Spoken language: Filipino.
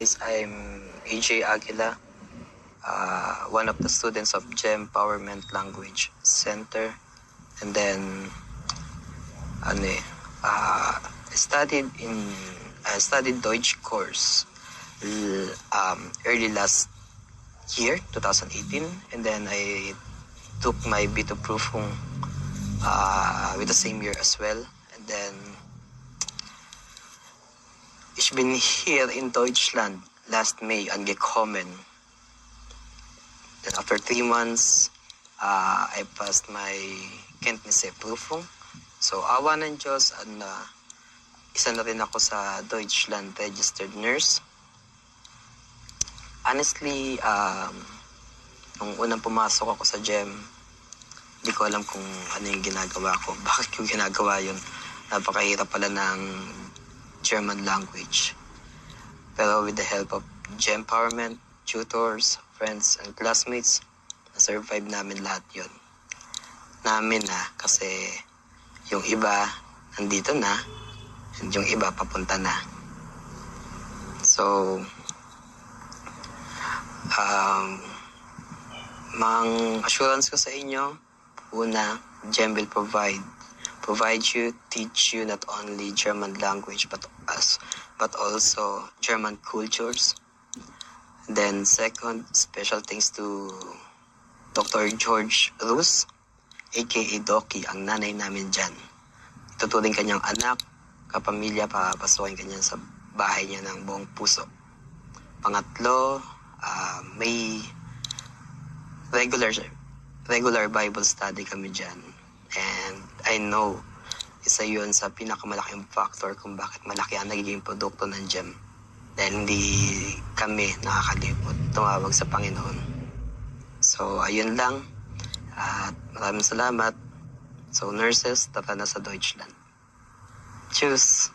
I'm AJ Aguila, one of the students of GEM Empowerment Language Center. And then, I studied Deutsch course early last year, 2018. And then I took my B2 Prüfung with the same year as well. And then, ich bin hier in Deutschland last May angekommen. Then after 3 months, I passed my Kenntnisse Prüfung. So awa ng Diyos, isa na rin ako sa Deutschland registered nurse. Honestly, nung unang pumasok ako sa GEM, hindi ko alam kung ano yung ginagawa ko. Bakit yung ginagawa yun? Napakahirap pala ng German language. Pero with the help of GEM Empowerment, tutors, friends, and classmates, na-survive namin lahat yun. Kasi yung iba nandito na, and yung iba papunta na. So, mang assurance ko sa inyo, una, GEM will provide you, teach you not only German language but also German cultures. Then second, special thanks to Dr. George Rus, aka Doki, ang nanay namin dyan. Ituturing kanyang anak, kapamilya, papasukin kanya sa bahay niya ng buong puso. Pangatlo, may regular Bible study kami dyan. And I know, isa yun sa pinakamalaking factor kung bakit malaki ang nagiging produkto ng GEM. Dahil hindi kami nakakalimot tumawag sa Panginoon. So, ayun lang. At maraming salamat. So, nurses, tara na sa Deutschland. Tschüss!